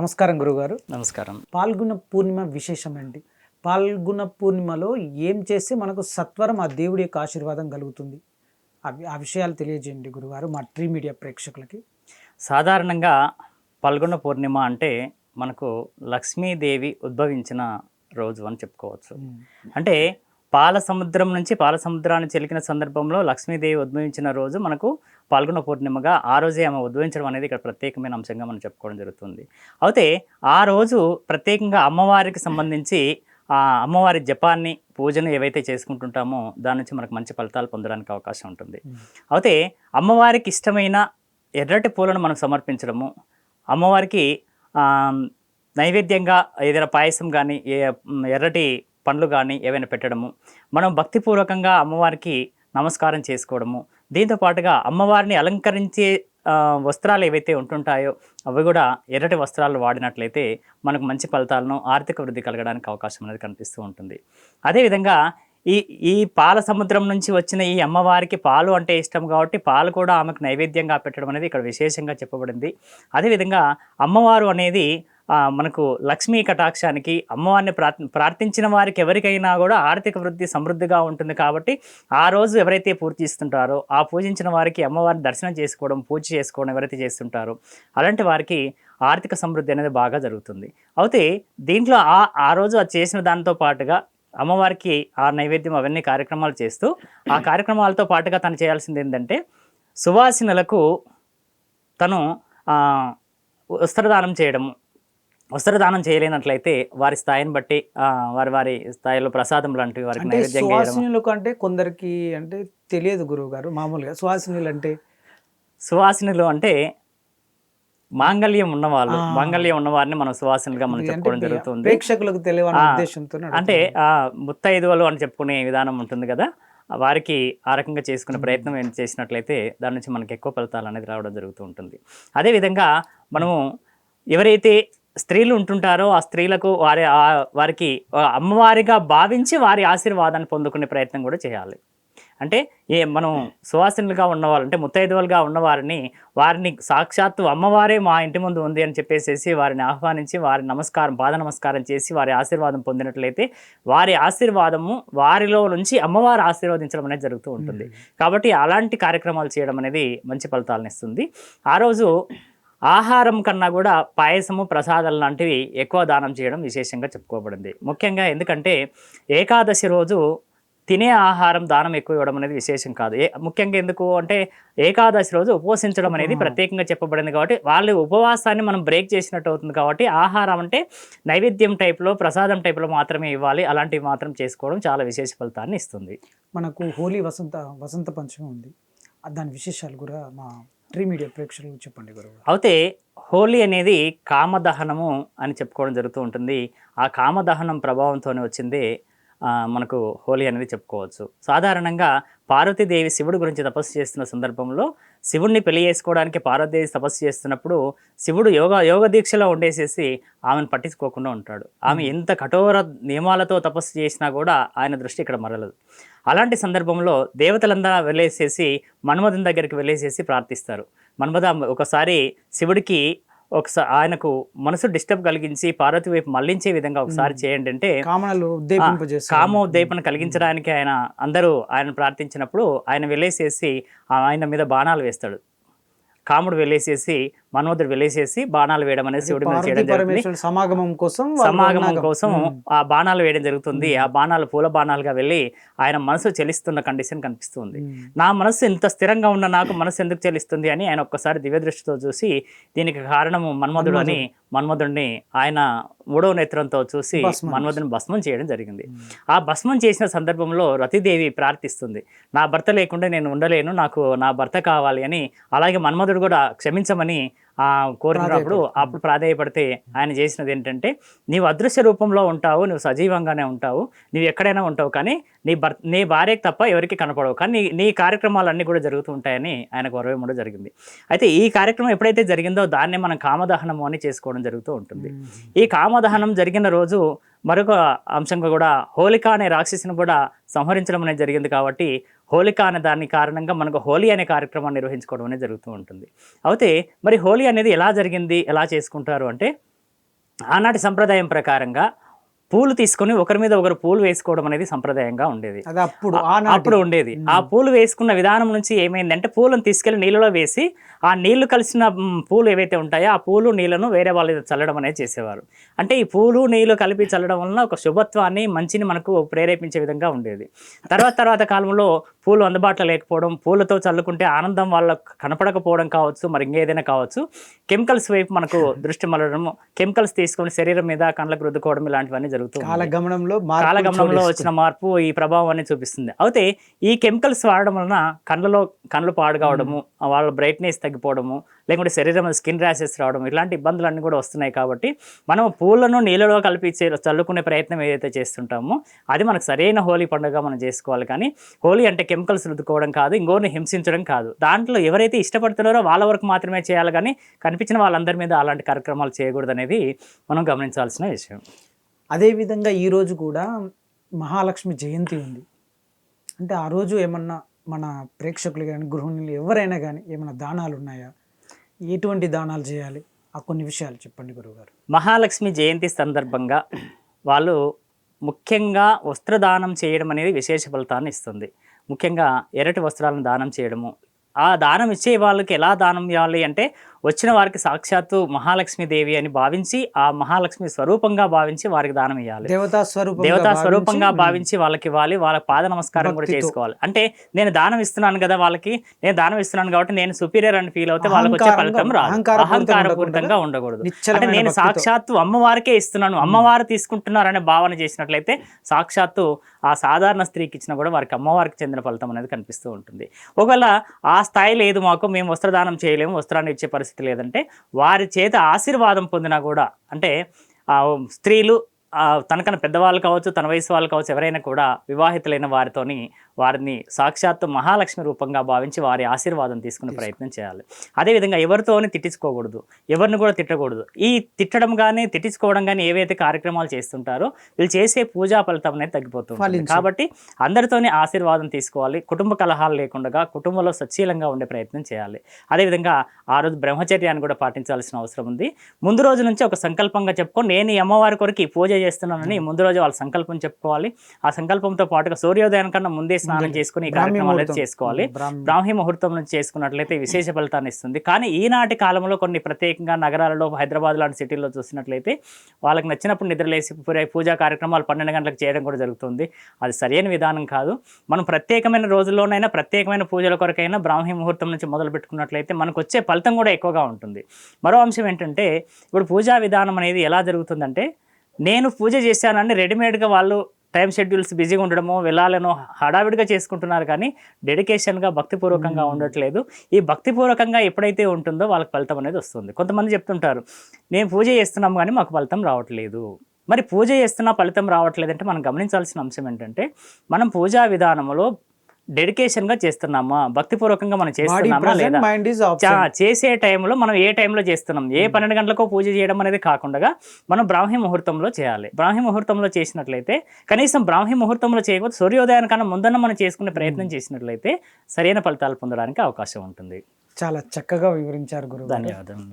నమస్కారం గురుగారు. నమస్కారం. పాల్గొన పూర్ణిమ విశేషం ఏంటి? పాల్గొన పూర్ణిమలో ఏం చేస్తే మనకు సత్వరం ఆ దేవుడి యొక్క ఆశీర్వాదం కలుగుతుంది? ఆ విషయాలు తెలియజేయండి గురుగారు మా ట్రీ మీడియా ప్రేక్షకులకి. సాధారణంగా పాల్గొన పూర్ణిమ అంటే మనకు లక్ష్మీదేవి ఉద్భవించిన రోజు అని చెప్పుకోవచ్చు. అంటే పాల సముద్రాన్ని చెలికిన సందర్భంలో లక్ష్మీదేవి ఉద్భవించిన రోజు మనకు పాల్గొన పూర్ణిమగా ఆ రోజే ఆమె ఉద్భవించడం అనేది ఇక్కడ ప్రత్యేకమైన అంశంగా మనం చెప్పుకోవడం జరుగుతుంది. అయితే ఆ రోజు ప్రత్యేకంగా అమ్మవారికి సంబంధించి ఆ అమ్మవారి జపాన్ని పూజను ఏవైతే చేసుకుంటుంటామో దాని నుంచి మనకు మంచి ఫలితాలు పొందడానికి అవకాశం ఉంటుంది. అయితే అమ్మవారికి ఇష్టమైన ఎర్రటి పూలను మనం సమర్పించడము, అమ్మవారికి నైవేద్యంగా ఏదైనా పాయసం కానీ ఎర్రటి పండ్లు కానీ ఏవైనా పెట్టడము, మనం భక్తిపూర్వకంగా అమ్మవారికి నమస్కారం చేసుకోవడము, దీంతో పాటుగా అమ్మవారిని అలంకరించే వస్త్రాలు ఏవైతే ఉంటుంటాయో అవి కూడా ఎర్రటి వస్త్రాలు వాడినట్లయితే మనకు మంచి ఫలితాలను, ఆర్థిక వృద్ధి కలగడానికి అవకాశం అనేది కనిపిస్తూ ఉంటుంది. అదేవిధంగా ఈ పాల సముద్రం నుంచి వచ్చిన ఈ అమ్మవారికి పాలు అంటే ఇష్టం కాబట్టి పాలు కూడా ఆమెకు నైవేద్యంగా పెట్టడం అనేది ఇక్కడ విశేషంగా చెప్పబడింది. అదేవిధంగా అమ్మవారు అనేది మనకు లక్ష్మీ కటాక్షానికి, అమ్మవారిని ప్రార్థించిన వారికి ఎవరికైనా కూడా ఆర్థిక వృద్ధి సమృద్ధిగా ఉంటుంది. కాబట్టి ఆ రోజు ఎవరైతే పూజిస్తుంటారో ఆ పూజించిన వారికి అమ్మవారిని దర్శనం చేసుకోవడం, పూజ చేసుకోవడం ఎవరైతే చేస్తుంటారో అలాంటి వారికి ఆర్థిక సమృద్ధి అనేది బాగా జరుగుతుంది. అయితే దీంట్లో ఆ రోజు అది చేసిన దాంతో పాటుగా అమ్మవారికి ఆ నైవేద్యం అవన్నీ కార్యక్రమాలు చేస్తూ ఆ కార్యక్రమాలతో పాటుగా తను చేయాల్సింది ఏంటంటే సువాసినులకు తను వస్త్రదానం చేయడము. వస్త్రదానం చేయలేనట్లయితే వారి స్థాయిని బట్టి వారి స్థాయిలో ప్రసాదం లాంటివి వారికి నైవేద్యంగా సువాసినులకు అంటే కొందరికి అంటే తెలియదు గురువు గారు. మామూలుగా సువాసినులు అంటే మాంగళ్యం ఉన్నవారిని మనం సువాసనలుగా మనం చెప్పుకోవడం జరుగుతుంది. ప్రేక్షకులకు తెలియని ఉద్దేశంతో అంటే ముత్తైదువలు అని చెప్పుకునే విధానం ఉంటుంది కదా, వారికి ఆ రకంగా చేసుకునే ప్రయత్నం ఏం చేసినట్లయితే దాని నుంచి మనకి ఎక్కువ ఫలితాలు అనేది రావడం జరుగుతూ ఉంటుంది. అదేవిధంగా మనము ఎవరైతే స్త్రీలు ఉంటుంటారో ఆ స్త్రీలకు వారికి అమ్మవారిగా భావించి వారి ఆశీర్వాదాన్ని పొందుకునే ప్రయత్నం కూడా చేయాలి. అంటే మనం సువాసనలుగా ఉన్నవాళ్ళు అంటే ముత్తైదువులుగా ఉన్నవారిని వారిని సాక్షాత్తు అమ్మవారే మా ఇంటి ముందు ఉంది అని చెప్పేసి వారిని ఆహ్వానించి వారి పాద నమస్కారం చేసి వారి ఆశీర్వాదం పొందినట్లయితే వారి ఆశీర్వాదము వారిలో నుంచి అమ్మవారు ఆశీర్వదించడం అనేది జరుగుతూ ఉంటుంది. కాబట్టి అలాంటి కార్యక్రమాలు చేయడం అనేది మంచి ఫలితాలను ఇస్తుంది. ఆ రోజు ఆహారం కన్నా కూడా పాయసము, ప్రసాదాలు లాంటివి ఎక్కువ దానం చేయడం విశేషంగా చెప్పుకోబడింది. ముఖ్యంగా ఎందుకంటే ఏకాదశి రోజు తినే ఆహారం దానం ఎక్కువ ఇవ్వడం అనేది విశేషం కాదు. ముఖ్యంగా ఎందుకు అంటే ఏకాదశి రోజు ఉపవసించడం అనేది ప్రత్యేకంగా చెప్పబడింది. కాబట్టి వాళ్ళ ఉపవాసాన్ని మనం బ్రేక్ చేసినట్టు అవుతుంది. కాబట్టి ఆహారం అంటే నైవేద్యం టైప్లో, ప్రసాదం టైప్లో మాత్రమే ఇవ్వాలి. అలాంటివి మాత్రం చేసుకోవడం చాలా విశేష ఫలితాన్ని ఇస్తుంది. మనకు హోలీ వసంత పంచమి ఉంది, దాని విశేషాలు కూడా మా ట్రీ మీడియా ప్రేక్షకులు చెప్పండి గురువు. అయితే హోలీ అనేది కామదహనము అని చెప్పుకోవడం జరుగుతూ ఉంటుంది. ఆ కామదహనం ప్రభావంతోనే వచ్చింది మనకు హోలీ అనేది చెప్పుకోవచ్చు. సాధారణంగా పార్వతీదేవి శివుడి గురించి తపస్సు చేస్తున్న సందర్భంలో శివుడిని పెళ్లి చేసుకోవడానికి పార్వతీదేవి తపస్సు చేస్తున్నప్పుడు శివుడు యోగ దీక్షలో ఉండేసేసి ఆమెను పట్టించుకోకుండా ఉంటాడు. ఆమె ఎంత కఠోర నియమాలతో తపస్సు చేసినా కూడా ఆయన దృష్టి ఇక్కడ మరలదు. అలాంటి సందర్భంలో దేవతలందరూ వెళ్ళేసేసి మన్మధుని దగ్గరికి వెళ్ళేసేసి ప్రార్థిస్తారు. మన్మధ ఒకసారి శివుడికి ఆయనకు మనసు డిస్టర్బ్ కలిగించి పార్వతి వైపు మళ్లించే విధంగా ఒకసారి చేయండి అంటే కామోద్దీపన కలిగించడానికి అందరూ ఆయన ప్రార్థించినప్పుడు ఆయన వెళ్ళేసేసి ఆయన మీద బాణాలు వేస్తాడు. కాముడు వెళ్ళేసేసి మన్మధుడు వెళ్ళేసేసి బాణాలు వేయడం అనేది శివుడి మీద చేయడం జరుగుతుంది. సమాగమం కోసం ఆ బాణాలు వేయడం జరుగుతుంది. ఆ బాణాలు పూల బాణాలుగా వెళ్ళి ఆయన మనసు చెలిస్తున్న కండిషన్ కనిపిస్తుంది. నా మనసు ఇంత స్థిరంగా ఉన్న నాకు మనసు ఎందుకు చెలిస్తుంది అని ఆయన ఒక్కసారి దివ్య దృష్టితో చూసి దీనికి కారణము మన్మధుడు అని మన్మధుడిని ఆయన మూడవ నేత్రంతో చూసి మన్మధుని భస్మం చేయడం జరిగింది. ఆ భస్మం చేసిన సందర్భంలో రతిదేవి ప్రార్థిస్తుంది, నా భర్త లేకుండా నేను ఉండలేను, నాకు నా భర్త కావాలి అని. అలాగే మన్మధుడు కూడా క్షమించమని కోరినప్పుడు అప్పుడు ప్రాధేయపడితే ఆయన చేసినది ఏంటంటే, నీవు అదృశ్య రూపంలో ఉంటావు, నువ్వు సజీవంగానే ఉంటావు, నువ్వు ఎక్కడైనా ఉంటావు, కానీ నీ భార్యకు తప్ప ఎవరికి కనపడవు, కానీ నీ కార్యక్రమాలన్నీ కూడా జరుగుతూ ఉంటాయని ఆయనకు వరవేయడం జరిగింది. అయితే ఈ కార్యక్రమం ఎప్పుడైతే జరిగిందో దాన్నే మనం కామదహనము అని చేసుకోవడం జరుగుతూ ఉంటుంది. ఈ కామదహనం జరిగిన రోజు మరొక అంశంగా కూడా హోలిక అనే రాక్షసిని కూడా సంహరించడం అనేది జరిగింది. కాబట్టి హోలిక అనే దాని కారణంగా మనకు హోలీ అనే కార్యక్రమాన్ని నిర్వహించుకోవడం అనేది జరుగుతూ ఉంటుంది. అయితే మరి హోలీ అనేది ఎలా జరిగింది, ఎలా చేసుకుంటారు అంటే ఆనాటి సంప్రదాయం ప్రకారంగా పూలు తీసుకొని ఒకరి మీద ఒకరు పూలు వేసుకోవడం అనేది సంప్రదాయంగా ఉండేది. అది అప్పుడు అప్పుడు ఉండేది. ఆ పూలు వేసుకున్న విధానం నుంచి ఏమైందంటే పూలను తీసుకెళ్లి నీళ్ళలో వేసి ఆ నీళ్లు కలిసిన పూలు ఏవైతే ఉంటాయో ఆ పూలు నీళ్లను వేరే వాళ్ళ మీద చల్లడం అనేది చేసేవారు. అంటే ఈ పూలు నీళ్లు కలిపి చల్లడం వలన ఒక శుభత్వాన్ని మంచిని మనకు ప్రేరేపించే విధంగా ఉండేది. తర్వాత కాలంలో పూలు అందుబాటులో లేకపోవడం, పూలతో చల్లుకుంటే ఆనందం వాళ్ళకు కనపడకపోవడం కావచ్చు, మరి ఇంకేదైనా కావచ్చు, కెమికల్స్ వైపు మనకు దృష్టి మళ్ళడము, కెమికల్స్ తీసుకొని శరీరం మీద కళ్ళకు రుద్దుకోవడం ఇలాంటివన్నీ జరుగుతుంది. కాలగమనంలో వచ్చిన మార్పు ఈ ప్రభావాన్ని చూపిస్తుంది. అయితే ఈ కెమికల్స్ వాడడం వలన కళ్ళు పాడు కావడము, వాళ్ళ బ్రైట్నెస్ తగ్గిపోవడము, లేకుంటే శరీరం స్కిన్ ర్యాషెస్ రావడం, ఇలాంటి ఇబ్బందులన్నీ కూడా వస్తున్నాయి. కాబట్టి మనం పూలను నీళ్ళలో కలిపి చల్లుకునే ప్రయత్నం ఏదైతే చేస్తుంటామో అది మనకు సరైన హోలీ పండుగ మనం చేసుకోవాలి. కానీ హోలీ అంటే కెమికల్స్ రుద్దుకోవడం కాదు, ఇంకోరిని హింసించడం కాదు. దాంట్లో ఎవరైతే ఇష్టపడుతున్నారో వాళ్ళ వరకు మాత్రమే చేయాలి, కానీ కనిపించిన వాళ్ళందరి మీద అలాంటి కార్యక్రమాలు చేయకూడదు అనేది మనం గమనించాల్సిన విషయం. అదేవిధంగా ఈరోజు కూడా మహాలక్ష్మి జయంతి ఉంది. అంటే ఆ రోజు ఏమన్నా మన ప్రేక్షకులు కానీ గృహిణులు ఎవరైనా కానీ ఏమైనా దానాలు ఉన్నాయా? ఎటువంటి దానాలు చేయాలి? ఆ కొన్ని విషయాలు చెప్పండి గురువుగారు. మహాలక్ష్మి జయంతి సందర్భంగా వాళ్ళు ముఖ్యంగా వస్త్రదానం చేయడం అనేది విశేష ఫలితాన్ని ఇస్తుంది. ముఖ్యంగా ఎర్రటి వస్త్రాలను దానం చేయడము. ఆ దానం ఇచ్చే వాళ్ళకి ఎలా దానం ఇవ్వాలి అంటే వచ్చిన వారికి సాక్షాత్తు మహాలక్ష్మీదేవి అని భావించి, ఆ మహాలక్ష్మి స్వరూపంగా భావించి వారికి దానం ఇవ్వాలి. దేవతా స్వరూపంగా భావించి వాళ్ళకి ఇవ్వాలి. వాళ్ళ పాద నమస్కారం కూడా చేసుకోవాలి. అంటే నేను దానం ఇస్తున్నాను కదా వాళ్ళకి, నేను దానం ఇస్తున్నాను కాబట్టి నేను సుపీరియర్ అని ఫీల్ అవుతే వాళ్ళకి వచ్చే ఫలితం రాదు. అహంకారపూరితంగా ఉండకూడదు. అంటే నేను సాక్షాత్తు అమ్మవారికే ఇస్తున్నాను, అమ్మవారు తీసుకుంటున్నారనే భావన చేసినట్లయితే సాక్షాత్తు ఆ సాధారణ స్త్రీకి ఇచ్చినా కూడా వారికి అమ్మవారికి చెందిన ఫలితం అనేది కనిపిస్తూ ఉంటుంది. ఒకవేళ ఆ స్థాయి లేదు, మాకు మేము వస్త్రదానం చేయలేము, వస్త్రాన్ని ఇచ్చే పరిస్థితి లేదంటే వారి చేత ఆశీర్వాదం పొందినా కూడా, అంటే స్త్రీలు తనకన్నా పెద్దవాళ్ళు కావచ్చు, తన వయసు వాళ్ళు కావచ్చు, ఎవరైనా కూడా వివాహితులైన వారిని సాక్షాత్తు మహాలక్ష్మి రూపంగా భావించి వారి ఆశీర్వాదం తీసుకునే ప్రయత్నం చేయాలి. అదేవిధంగా ఎవరితోని తిట్టించుకోకూడదు, ఎవరిని కూడా తిట్టకూడదు. ఈ తిట్టడం కానీ తిట్టించుకోవడం కానీ ఏవైతే కార్యక్రమాలు చేస్తుంటారో వీళ్ళు చేసే పూజా ఫలితం అనేది తగ్గిపోతుంది. కాబట్టి అందరితోనే ఆశీర్వాదం తీసుకోవాలి. కుటుంబ కలహాలు లేకుండా కుటుంబంలో సచ్చీలంగా ఉండే ప్రయత్నం చేయాలి. అదేవిధంగా ఆ రోజు బ్రహ్మచర్యాన్ని కూడా పాటించాల్సిన అవసరం ఉంది. ముందు రోజు నుంచి ఒక సంకల్పంగా చెప్పుకొని నేను ఈ అమ్మవారి కొరకు ఈ పూజ చేస్తున్నానని ముందు రోజు వాళ్ళ సంకల్పం చెప్పుకోవాలి. ఆ సంకల్పంతో పాటుగా సూర్యోదయం కన్నా ముందే స్నానం చేసుకుని ఈ కార్యక్రమాలు చేసుకోవాలి. బ్రాహ్మీ ముహూర్తం నుంచి చేసుకున్నట్లయితే విశేష ఫలితాన్ని ఇస్తుంది. కానీ ఈనాటి కాలంలో కొన్ని ప్రత్యేకంగా నగరాలలో, హైదరాబాద్ లాంటి సిటీల్లో చూసినట్లయితే వాళ్ళకి నచ్చినప్పుడు నిద్రలేసి పూజా కార్యక్రమాలు 12 గంటలకు చేయడం కూడా జరుగుతుంది. అది సరైన విధానం కాదు. మనం ప్రత్యేకమైన రోజుల్లోనైనా ప్రత్యేకమైన పూజల కొరకైనా బ్రాహ్మీ ముహూర్తం నుంచి మొదలు పెట్టుకున్నట్లయితే మనకు వచ్చే ఫలితం కూడా ఎక్కువగా ఉంటుంది. మరో అంశం ఏంటంటే ఇప్పుడు పూజా విధానం అనేది ఎలా జరుగుతుందంటే, నేను పూజ చేశానని రెడీమేడ్గా వాళ్ళు టైం షెడ్యూల్స్ బిజీగా ఉండడమో వెళ్ళాలనో హడావిడిగా చేసుకుంటున్నారు, కానీ డెడికేషన్గా భక్తిపూర్వకంగా ఉండట్లేదు. ఈ భక్తిపూర్వకంగా ఎప్పుడైతే ఉంటుందో వాళ్ళకి ఫలితం అనేది వస్తుంది. కొంతమంది చెప్తుంటారు నేను పూజ చేస్తున్నాము కానీ మాకు ఫలితం రావట్లేదు. మరి పూజ చేస్తున్నా ఫలితం రావట్లేదంటే మనం గమనించాల్సిన అంశం ఏంటంటే, మనం పూజా విధానంలో డెడికేషన్గా చేస్తున్నామా, భక్తిపూర్వకంగా మనం చేస్తున్నామా లేదా, చేసే టైంలో మనం ఏ టైంలో చేస్తున్నాం, ఏ 12 గంటలకో పూజ చేయడం అనేది కాకుండా మనం బ్రాహ్మీ ముహూర్తంలో చేయాలి. బ్రాహ్మీ ముహూర్తంలో చేసినట్లయితే, కనీసం బ్రాహ్మీ ముహూర్తంలో చేయకపోతే సూర్యోదయానికన్నా ముందన్న మనం చేసుకునే ప్రయత్నం చేసినట్లయితే సరైన ఫలితాలు పొందడానికి అవకాశం ఉంటుంది. చాలా చక్కగా వివరించారు గురువు. ధన్యవాదాలు.